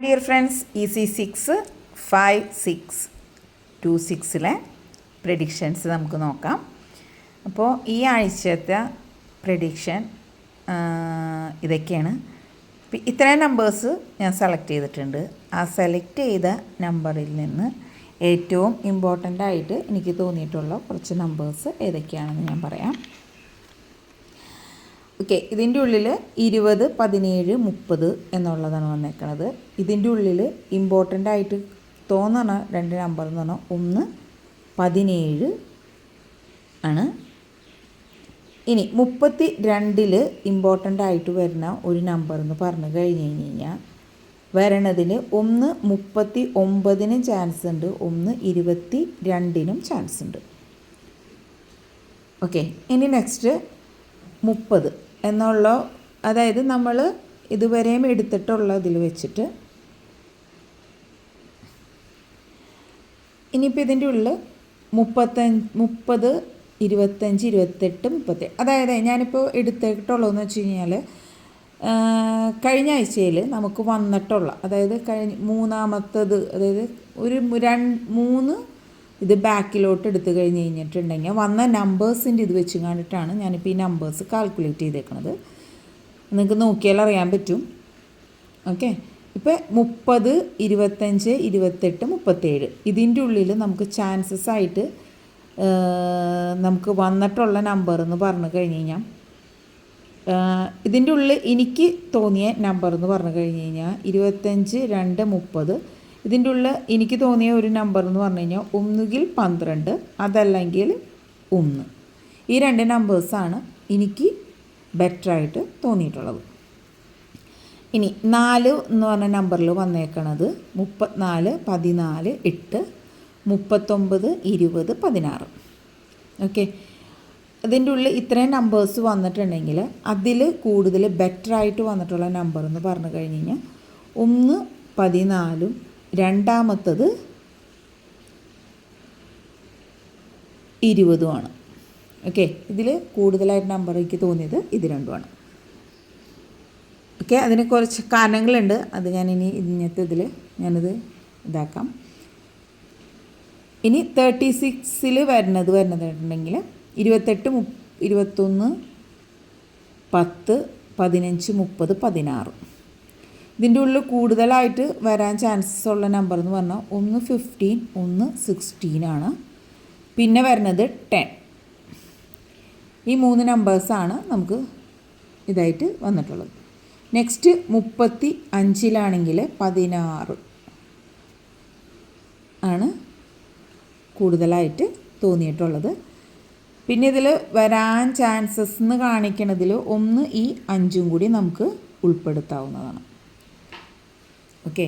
Dear friends, EC6 5 6 26 predictions നമുക്ക് നോക്കാം. അപ്പോൾ ഈ ആഴ്ചത്തെ പ്രഡിക്ഷൻ ഇതൊക്കെയാണ്. ഇത്രയും നമ്പേഴ്സ് ഞാൻ സെലക്ട് ചെയ്തിട്ടുണ്ട്. ആ സെലക്ട് ചെയ്ത നമ്പറിൽ നിന്ന് ഏറ്റവും ഇമ്പോർട്ടൻ്റ് ആയിട്ട് എനിക്ക് തോന്നിയിട്ടുള്ള കുറച്ച് നമ്പേഴ്സ് ഏതൊക്കെയാണെന്ന് ഞാൻ പറയാം. ഓക്കെ, ഇതിൻ്റെ ഉള്ളിൽ 20, 17, 30 എന്നുള്ളതാണ് വന്നേക്കണത്. ഇതിൻ്റെ ഉള്ളിൽ ഇമ്പോർട്ടൻ്റ് ആയിട്ട് തോന്നണ രണ്ട് നമ്പർ എന്ന് പറഞ്ഞാൽ 1 17 ആണ്. ഇനി 32 ഇമ്പോർട്ടൻ്റ് ആയിട്ട് വരുന്ന ഒരു നമ്പർ എന്ന് പറഞ്ഞു കഴിഞ്ഞ് കഴിഞ്ഞാൽ വരണതിന് 1 39 ചാൻസ് ഉണ്ട്, 1 22 ചാൻസ് ഉണ്ട്. ഓക്കെ, ഇനി നെക്സ്റ്റ് 30 എന്നുള്ള, അതായത് നമ്മൾ ഇതുവരെയും എടുത്തിട്ടുള്ള ഇതിൽ വെച്ചിട്ട് ഇനിയിപ്പോൾ ഇതിൻ്റെ ഉള്ളിൽ 30 25 28 30, അതായത് ഞാനിപ്പോൾ എടുത്തിട്ടുള്ളതെന്ന് വെച്ച് കഴിഞ്ഞാൽ കഴിഞ്ഞ ആഴ്ചയിൽ നമുക്ക് വന്നിട്ടുള്ള, അതായത് മൂന്നാമത്തത്, അതായത് ഒരു 3 ഇത് ബാക്കിലോട്ട് എടുത്തു കഴിഞ്ഞ് കഴിഞ്ഞിട്ടുണ്ടെങ്കിൽ വന്ന നമ്പേഴ്സിൻ്റെ ഇത് വെച്ച് കണ്ടിട്ടാണ് ഞാനിപ്പോൾ ഈ നമ്പേഴ്സ് കാൽക്കുലേറ്റ് ചെയ്തേക്കുന്നത്. നിങ്ങൾക്ക് നോക്കിയാൽ അറിയാൻ പറ്റും. ഓക്കെ, ഇപ്പോൾ 30 25 28 37 ഇതിൻ്റെ ഉള്ളിൽ നമുക്ക് ചാൻസസ് ആയിട്ട് നമുക്ക് വന്നിട്ടുള്ള നമ്പർ എന്ന് പറഞ്ഞു കഴിഞ്ഞ് കഴിഞ്ഞാൽ, ഇതിൻ്റെ ഉള്ളിൽ എനിക്ക് തോന്നിയ നമ്പർ എന്ന് പറഞ്ഞു കഴിഞ്ഞ് കഴിഞ്ഞാൽ 25 2 30. ഇതിൻ്റെ ഉള്ളിൽ എനിക്ക് തോന്നിയ ഒരു നമ്പർ എന്ന് പറഞ്ഞു കഴിഞ്ഞാൽ ഒന്നുകിൽ 12 അതല്ലെങ്കിൽ 1. ഈ രണ്ട് നമ്പേഴ്സാണ് എനിക്ക് ബെറ്ററായിട്ട് തോന്നിയിട്ടുള്ളത്. ഇനി 4 എന്ന് പറഞ്ഞ നമ്പറിൽ വന്നേക്കണത് 34 14 8 39 20 16. ഓക്കെ, ഇതിൻ്റെ ഉള്ളിൽ ഇത്രയും നമ്പേഴ്സ് വന്നിട്ടുണ്ടെങ്കിൽ അതിൽ കൂടുതൽ ബെറ്ററായിട്ട് വന്നിട്ടുള്ള നമ്പർ എന്ന് പറഞ്ഞു കഴിഞ്ഞ് കഴിഞ്ഞാൽ 1 14, രണ്ടാമത്തത് 20 ഓക്കെ, ഇതിൽ കൂടുതലായിട്ട് നമ്പർ എനിക്ക് തോന്നിയത് ഇത് രണ്ടുമാണ്. ഓക്കെ, അതിന് കുറച്ച് കാരണങ്ങളുണ്ട്, അത് ഞാൻ ഇനി ഇന്നത്തെ ഇതിൽ ഞാനിത് ഇതാക്കാം. ഇനി 36 വരുന്നതുണ്ടെങ്കിൽ 28 21 10 15 30 16. ഇതിൻ്റെ ഉള്ളിൽ കൂടുതലായിട്ട് വരാൻ ചാൻസസ് ഉള്ള നമ്പർ എന്ന് പറഞ്ഞാൽ 1 15 1 16 ആണ്. പിന്നെ വരുന്നത് 10. ഈ 3 നമ്പേഴ്സാണ് നമുക്ക് ഇതായിട്ട് വന്നിട്ടുള്ളത്. നെക്സ്റ്റ് 35 16 ആണ് കൂടുതലായിട്ട് തോന്നിയിട്ടുള്ളത്. പിന്നെ ഇതിൽ വരാൻ ചാൻസസ് എന്ന് കാണിക്കണതിൽ 1 ഈ 5 കൂടി നമുക്ക് ഉൾപ്പെടുത്താവുന്നതാണ്. ഓക്കെ,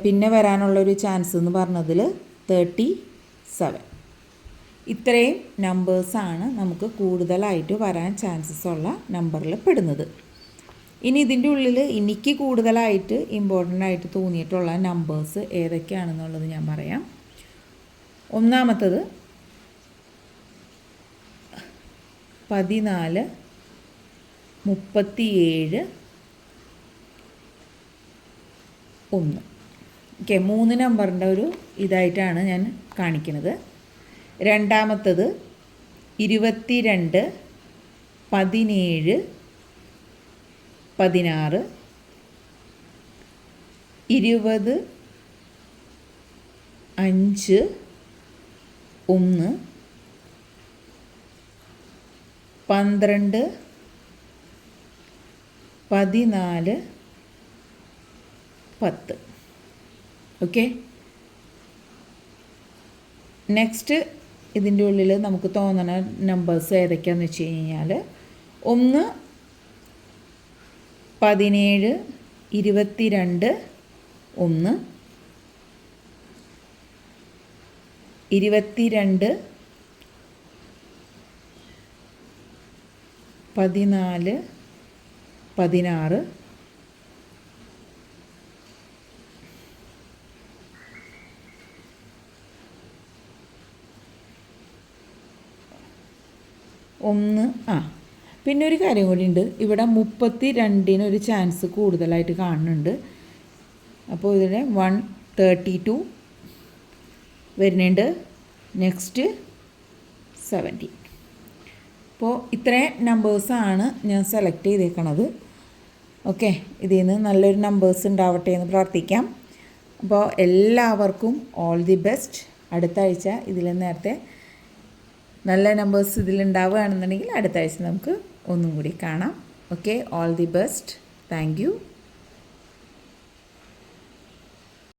പിന്നെ വരാനുള്ളൊരു ചാൻസ് എന്ന് പറഞ്ഞതിൽ 37. ഇത്രയും നമ്പേഴ്സാണ് നമുക്ക് കൂടുതലായിട്ട് വരാൻ ചാൻസസ് ഉള്ള നമ്പറിൽ പെടുന്നത്. ഇനി ഇതിൻ്റെ ഉള്ളിൽ എനിക്ക് കൂടുതലായിട്ട് ഇമ്പോർട്ടൻ്റ് ആയിട്ട് തോന്നിയിട്ടുള്ള നമ്പേഴ്സ് ഏതൊക്കെയാണെന്നുള്ളത് ഞാൻ പറയാം. ഒന്നാമത്തത് 14 37 1. ഓക്കെ, 3 നമ്പറിൻ്റെ ഒരു ഇതായിട്ടാണ് ഞാൻ കാണിക്കുന്നത്. രണ്ടാമത്തത് 22 17 16 20 5 1 12 14 10. ഓക്കെ, നെക്സ്റ്റ് ഇതിൻ്റെ ഉള്ളിൽ നമുക്ക് തോന്നുന്ന നമ്പേഴ്സ് ഏതൊക്കെയാണെന്ന് വെച്ച് കഴിഞ്ഞാൽ 1 17 22 1 22 14 16 1 പിന്നെ ഒരു കാര്യം കൂടി ഉണ്ട്, ഇവിടെ 32 ഒരു ചാൻസ് കൂടുതലായിട്ട് കാണുന്നുണ്ട്. അപ്പോൾ ഇതിന് 132 വരുന്നുണ്ട്. നെക്സ്റ്റ് 70. അപ്പോൾ ഇത്രയും നമ്പേഴ്സാണ് ഞാൻ സെലക്ട് ചെയ്തേക്കണത്. ഓക്കെ, ഇതിൽ നിന്ന് നല്ലൊരു നമ്പേഴ്സ് ഉണ്ടാവട്ടെ എന്ന് പ്രാർത്ഥിക്കാം. അപ്പോൾ എല്ലാവർക്കും ഓൾ ദി ബെസ്റ്റ്. അടുത്ത ആഴ്ച ഇതിൽ നേരത്തെ നല്ല നമ്പേഴ്സ് ഇതിലുണ്ടാവുകയാണെന്നുണ്ടെങ്കിൽ അടുത്ത ആഴ്ച നമുക്ക് ഒന്നും കൂടി കാണാം. Okay, all the best. Thank you.